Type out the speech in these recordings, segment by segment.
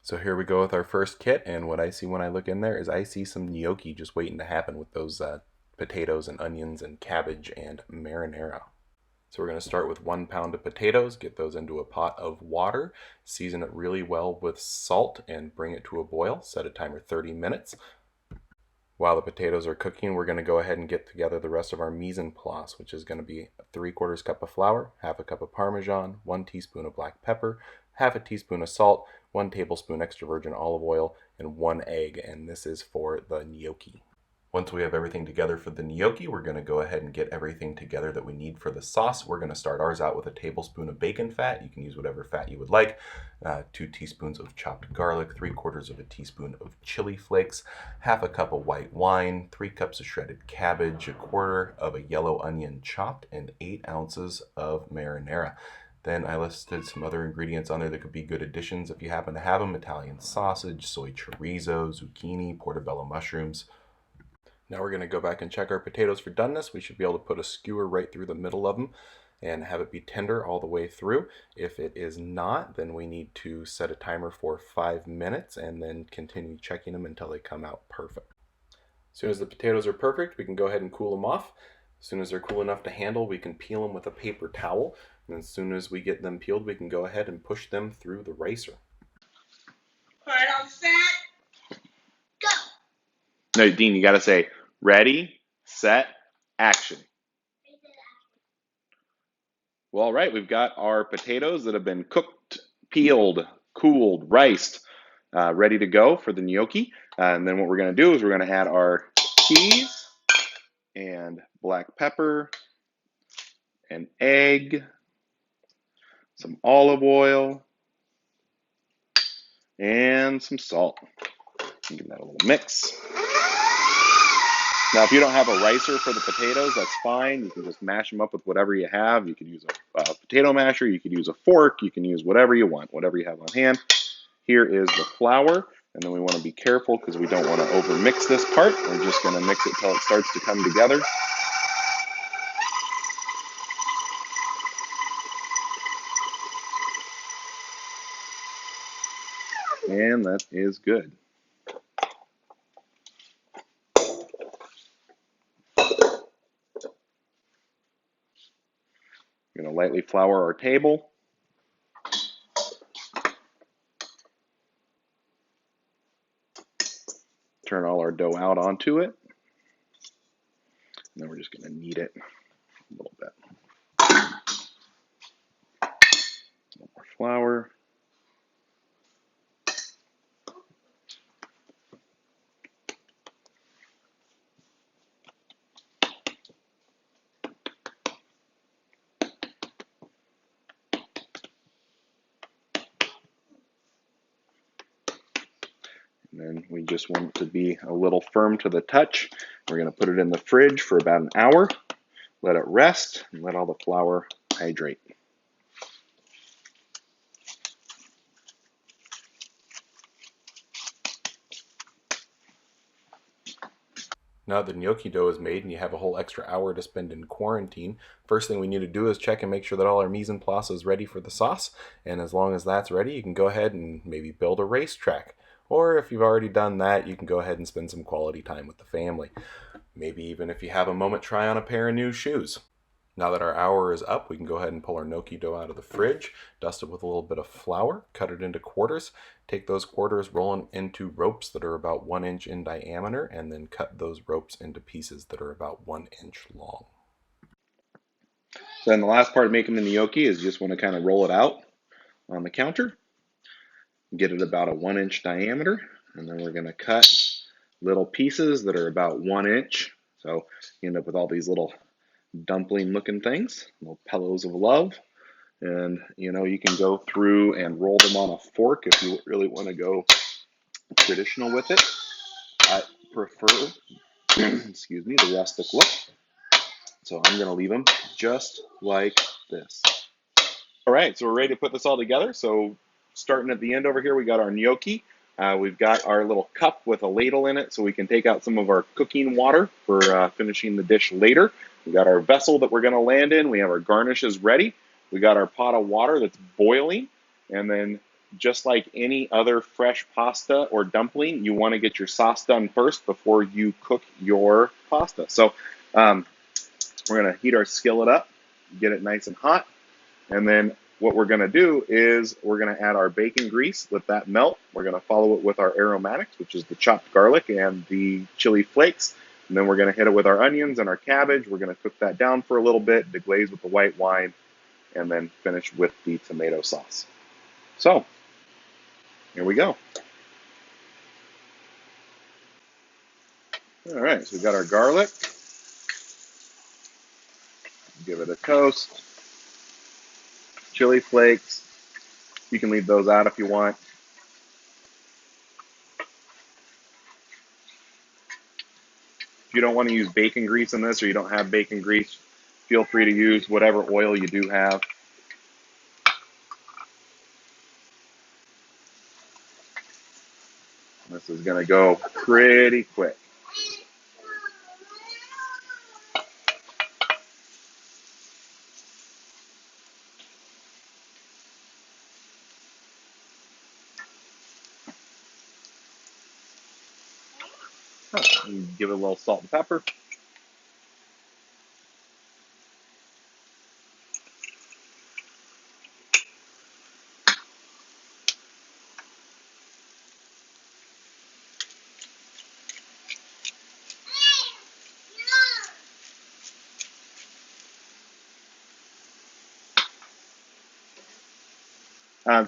So here we go with our first kit, and what I see when I look in there is I see some gnocchi just waiting to happen with those potatoes and onions and cabbage and marinara. So we're going to start with 1 pound of potatoes, get those into a pot of water, season it really well with salt, and bring it to a boil. Set a timer 30 minutes. While the potatoes are cooking, we're going to go ahead and get together the rest of our mise en place, which is going to be 3/4 cup of flour, half a cup of parmesan, 1 teaspoon of black pepper, half a teaspoon of salt, 1 tablespoon extra virgin olive oil, and 1 egg, and this is for the gnocchi. Once we have everything together for the gnocchi, we're going to go ahead and get everything together that we need for the sauce. We're going to start ours out with a tablespoon of bacon fat. You can use whatever fat you would like. 2 teaspoons of chopped garlic, 3/4 of a teaspoon of chili flakes, half a cup of white wine, 3 cups of shredded cabbage, 1/4 of a yellow onion chopped, and 8 ounces of marinara. Then I listed some other ingredients on there that could be good additions if you happen to have them. Italian sausage, soy chorizo, zucchini, portobello mushrooms. Now we're going to go back and check our potatoes for doneness. We should be able to put a skewer right through the middle of them and have it be tender all the way through. If it is not, then we need to set a timer for 5 minutes and then continue checking them until they come out perfect. As soon as the potatoes are perfect, we can go ahead and cool them off. As soon as they're cool enough to handle, we can peel them with a paper towel. And as soon as we get them peeled, we can go ahead and push them through the ricer. Right on set, go. No, Dean, you got to say ready, set, action. Well, all right, we've got our potatoes that have been cooked, peeled, cooled, riced, ready to go for the gnocchi. And then what we're going to do is we're going to add our cheese and black pepper, an egg, some olive oil, and some salt. Give that a little mix. Now, if you don't have a ricer for the potatoes, that's fine. You can just mash them up with whatever you have. You could use a potato masher. You could use a fork. You can use whatever you want, whatever you have on hand. Here is the flour, and then we want to be careful because we don't want to overmix this part. We're just going to mix it till it starts to come together. And that is good. We're going to lightly flour our table. Turn all our dough out onto it. And then we're just going to knead it a little bit. A little more flour. And then we just want it to be a little firm to the touch. We're going to put it in the fridge for about an hour, let it rest, and let all the flour hydrate. Now that the gnocchi dough is made and you have a whole extra hour to spend in quarantine, first thing we need to do is check and make sure that all our mise en place is ready for the sauce. And as long as that's ready, you can go ahead and maybe build a racetrack. Or if you've already done that, you can go ahead and spend some quality time with the family. Maybe even if you have a moment, try on a pair of new shoes. Now that our hour is up, we can go ahead and pull our gnocchi dough out of the fridge, dust it with a little bit of flour, cut it into quarters, take those quarters, roll them into ropes that are about 1 inch in diameter, and then cut those ropes into pieces that are about 1 inch long. So then the last part of making the gnocchi is you just want to kind of roll it out on the counter. Get it about a 1 inch diameter, and then we're going to cut little pieces that are about 1 inch. So you end up with all these little dumpling looking things, little pillows of love. And you know, you can go through and roll them on a fork if you really want to go traditional with it. I prefer, excuse me, the rustic look. So I'm going to leave them just like this. All right, so we're ready to put this all together. So starting at the end over here, we got our gnocchi. We've got our little cup with a ladle in it so we can take out some of our cooking water for finishing the dish later. We got our vessel that we're going to land in. We have our garnishes ready. We got our pot of water that's boiling. And then just like any other fresh pasta or dumpling, you want to get your sauce done first before you cook your pasta. So we're going to heat our skillet up, get it nice and hot, and then what we're going to do is we're going to add our bacon grease, let that melt. We're going to follow it with our aromatics, which is the chopped garlic and the chili flakes. And then we're going to hit it with our onions and our cabbage. We're going to cook that down for a little bit, deglaze with the white wine, and then finish with the tomato sauce. So, here we go. All right, so we've got our garlic. Give it a toast. Chili flakes. You can leave those out if you want. If you don't want to use bacon grease in this, or you don't have bacon grease, feel free to use whatever oil you do have. This is going to go pretty quick. Give it a little salt and pepper.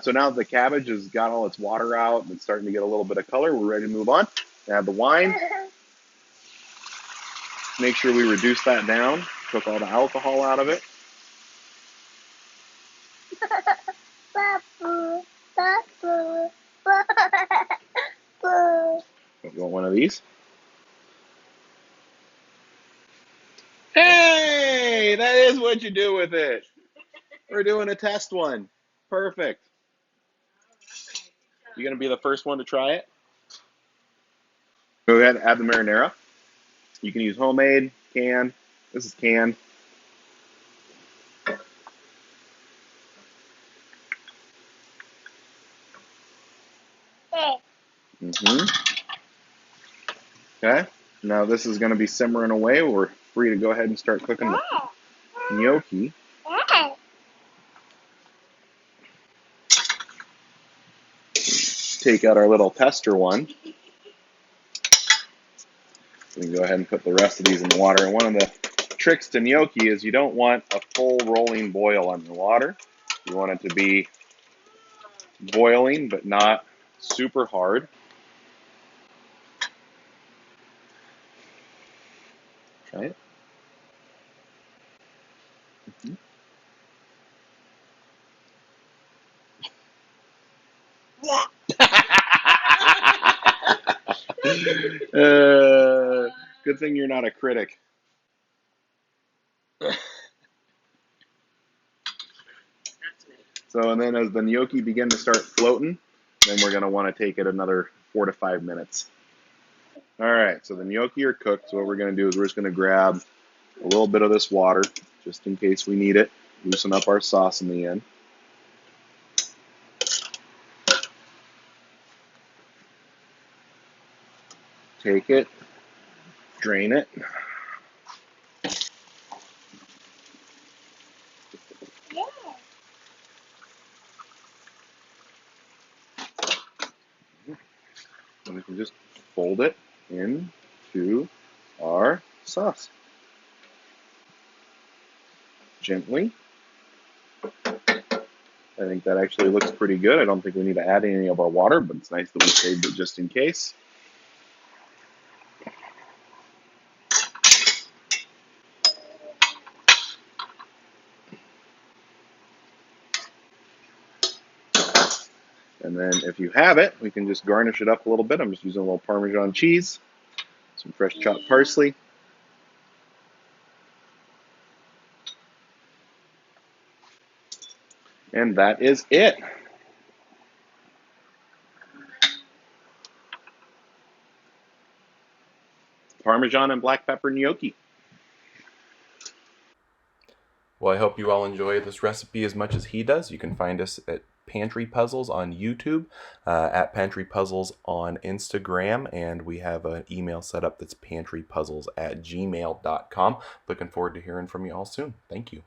So now the cabbage has got all its water out and it's starting to get a little bit of color, we're ready to move on. Add the wine. Make sure we reduce that down. Took all the alcohol out of it. You want one of these? Hey, that is what you do with it. We're doing a test one. Perfect. You're going to be the first one to try it. Go ahead and add the marinara. You can use homemade, canned. This is canned. Okay. Now this is going to be simmering away. We're free to go ahead and start cooking the gnocchi. Take out our little tester one. We can go ahead and put the rest of these in the water. And one of the tricks to gnocchi is you don't want a full rolling boil on the water. You want it to be boiling, but not super hard. Try it. Good thing you're not a critic. So, and then as the gnocchi begin to start floating, then we're going to want to take it another 4 to 5 minutes. All right, so the gnocchi are cooked. So what we're going to do is we're just going to grab a little bit of this water, just in case we need it. Loosen up our sauce in the end. Take it, drain it. And we can just fold it into our sauce. Gently. I think that actually looks pretty good. I don't think we need to add any of our water, but it's nice that we saved it just in case. And then if you have it, we can just garnish it up a little bit. I'm just using a little Parmesan cheese, some fresh chopped parsley. And that is it. Parmesan and black pepper gnocchi. Well, I hope you all enjoy this recipe as much as he does. You can find us at Pantry Puzzles on YouTube, at Pantry Puzzles on Instagram, and we have an email set up that's pantrypuzzles@gmail.com. Looking forward to hearing from you all soon. Thank you.